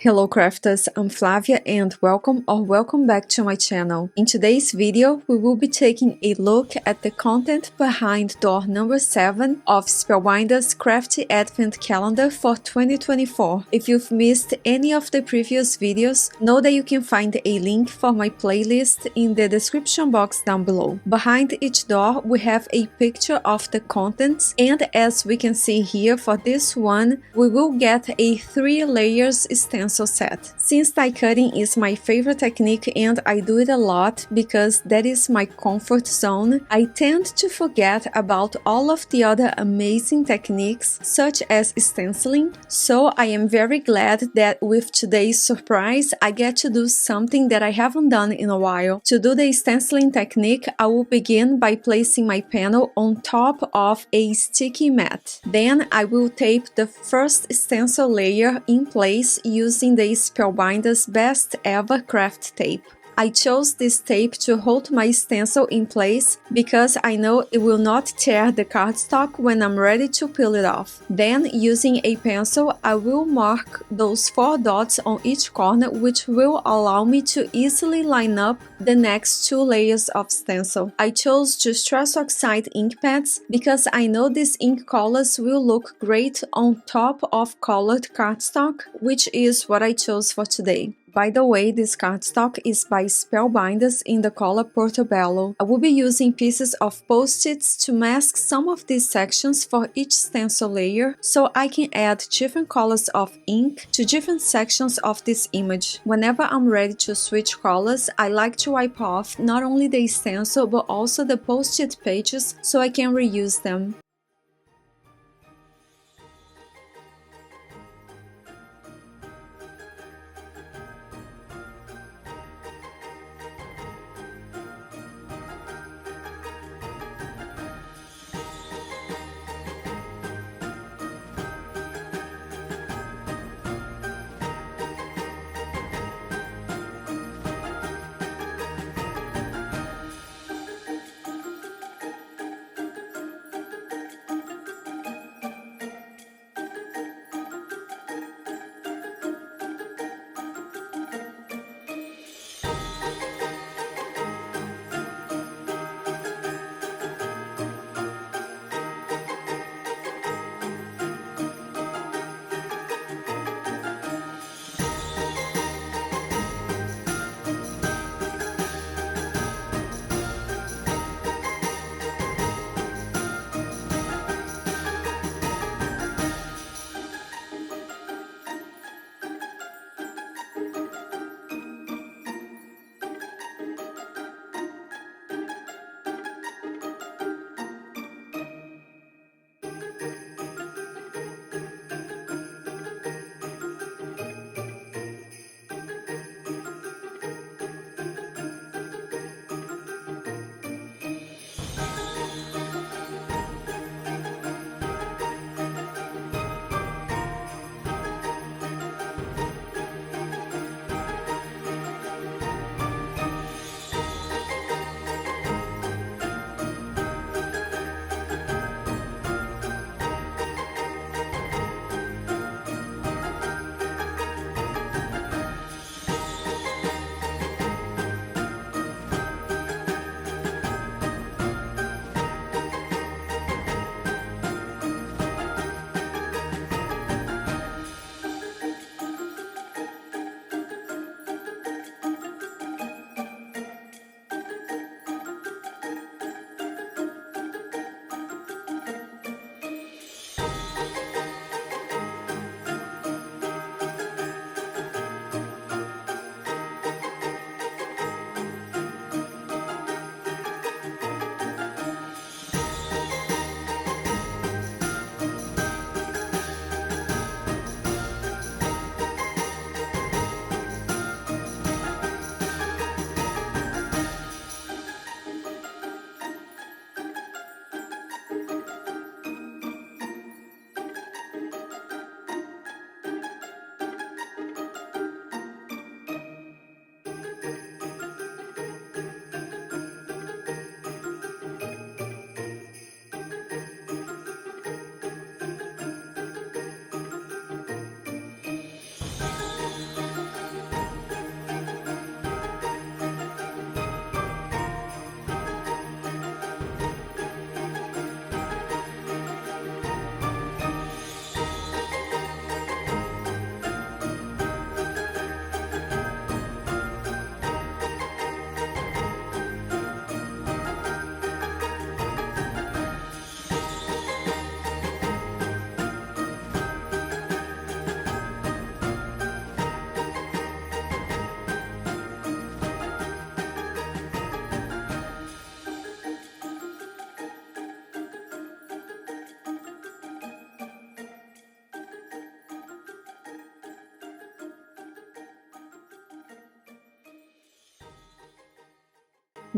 Hello crafters, I'm Flavia and welcome back to my channel. In today's video, we will be taking a look at the content behind door number 7 of Spellbinder's Crafty Advent Calendar for 2024. If you've missed any of the previous videos, know that you can find a link for my playlist in the description box down below. Behind each door, we have a picture of the contents, and as we can see here for this one, we will get a 3 layers stencil set. Since die cutting is my favorite technique and I do it a lot because that is my comfort zone, I tend to forget about all of the other amazing techniques such as stenciling, so I am very glad that with today's surprise I get to do something that I haven't done in a while. To do the stenciling technique, I will begin by placing my panel on top of a sticky mat. Then I will tape the first stencil layer in place using the Spellbinder's best ever craft tape. I chose this tape to hold my stencil in place because I know it will not tear the cardstock when I'm ready to peel it off. Then, using a pencil, I will mark those 4 dots on each corner, which will allow me to easily line up the next 2 layers of stencil. I chose Distress Oxide ink pads because I know these ink colors will look great on top of colored cardstock, which is what I chose for today. By the way, this cardstock is by Spellbinders in the color Portobello. I will be using pieces of post-its to mask some of these sections for each stencil layer, so I can add different colors of ink to different sections of this image. Whenever I'm ready to switch colors, I like to wipe off not only the stencil but also the post-it pages so I can reuse them.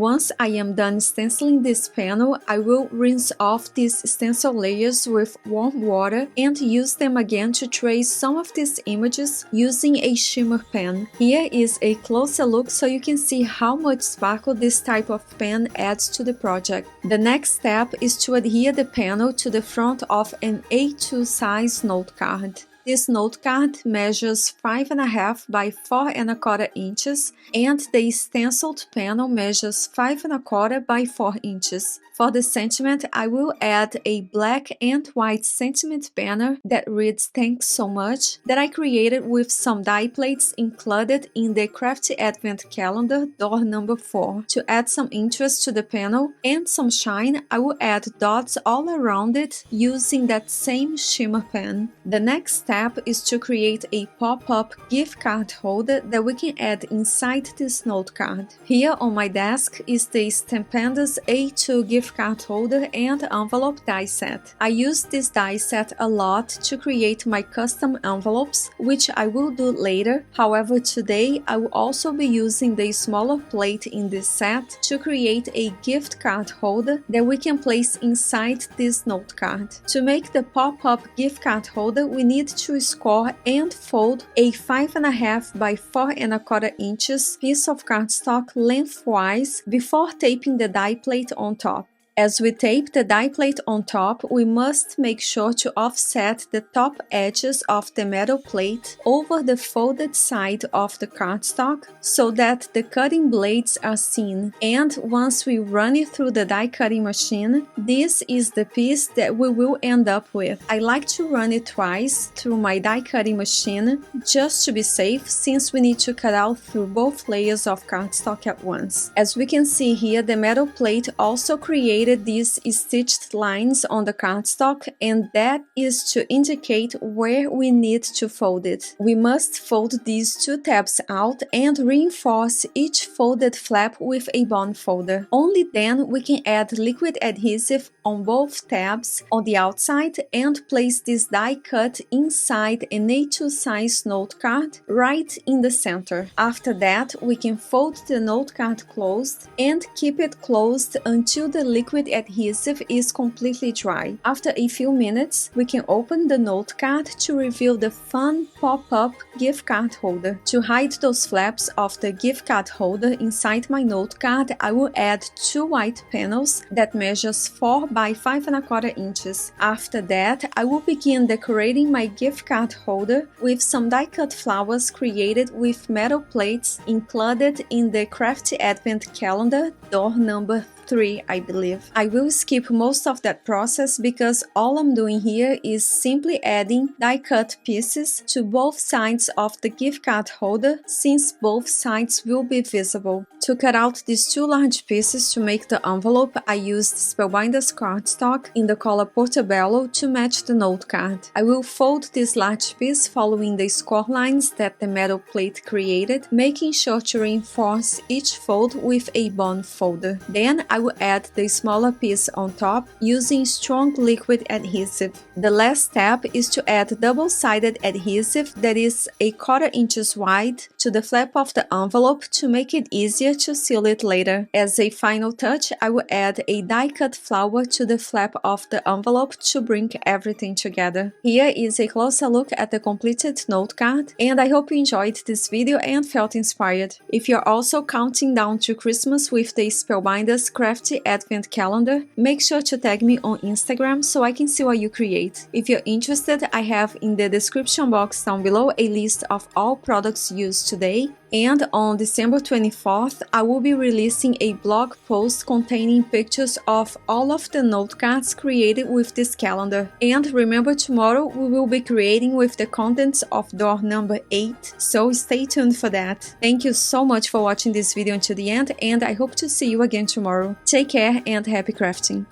Once I am done stenciling this panel, I will rinse off these stencil layers with warm water and use them again to trace some of these images using a shimmer pen. Here is a closer look so you can see how much sparkle this type of pen adds to the project. The next step is to adhere the panel to the front of an A2 size note card. This note card measures 5.5 by 4.25 inches and the stenciled panel measures 5.25 by 4 inches. For the sentiment, I will add a black and white sentiment banner that reads "Thanks so much" that I created with some die plates included in the Crafty Advent Calendar door number 4. To add some interest to the panel and some shine, I will add dots all around it using that same shimmer pen. The next step is to create a pop-up gift card holder that we can add inside this note card. Here on my desk is the Stampandas A2 gift card holder and envelope die set. I use this die set a lot to create my custom envelopes, which I will do later. However, today I will also be using the smaller plate in this set to create a gift card holder that we can place inside this note card. To make the pop-up gift card holder, we need to score and fold a 5.5 by 4.25 inches piece of cardstock lengthwise before taping the die plate on top. As we tape the die plate on top, we must make sure to offset the top edges of the metal plate over the folded side of the cardstock so that the cutting blades are seen. And once we run it through the die cutting machine, this is the piece that we will end up with. I like to run it twice through my die cutting machine just to be safe, since we need to cut out through both layers of cardstock at once. As we can see here, the metal plate also created these stitched lines on the cardstock, and that is to indicate where we need to fold it. We must fold these two tabs out and reinforce each folded flap with a bond folder. Only then we can add liquid adhesive on both tabs on the outside and place this die cut inside an A2 size note card right in the center. After that, we can fold the note card closed and keep it closed until the liquid adhesive is completely dry. After a few minutes, we can open the note card to reveal the fun pop-up gift card holder. To hide those flaps of the gift card holder inside my note card, I will add two white panels that measures 4 by 5.25 inches. After that, I will begin decorating my gift card holder with some die-cut flowers created with metal plates included in the Crafty Advent Calendar door number 3, I believe. I will skip most of that process because all I'm doing here is simply adding die-cut pieces to both sides of the gift card holder, since both sides will be visible. To cut out these two large pieces to make the envelope, I used Spellbinders cardstock in the color Portobello to match the note card. I will fold this large piece following the score lines that the metal plate created, making sure to reinforce each fold with a bond folder. Then I will add the smaller piece on top using strong liquid adhesive. The last step is to add double-sided adhesive that is 1/4 inches wide to the flap of the envelope to make it easier to seal it later. As a final touch, I will add a die-cut flower to the flap of the envelope to bring everything together. Here is a closer look at the completed note card, and I hope you enjoyed this video and felt inspired. If you're also counting down to Christmas with the Spellbinders Crafty Advent Calendar, make sure to tag me on Instagram so I can see what you create. If you're interested, I have in the description box down below a list of all products used today. And on December 24th, I will be releasing a blog post containing pictures of all of the note cards created with this calendar. And remember, tomorrow we will be creating with the contents of door number 8, so stay tuned for that. Thank you so much for watching this video until the end, and I hope to see you again tomorrow. Take care and happy crafting!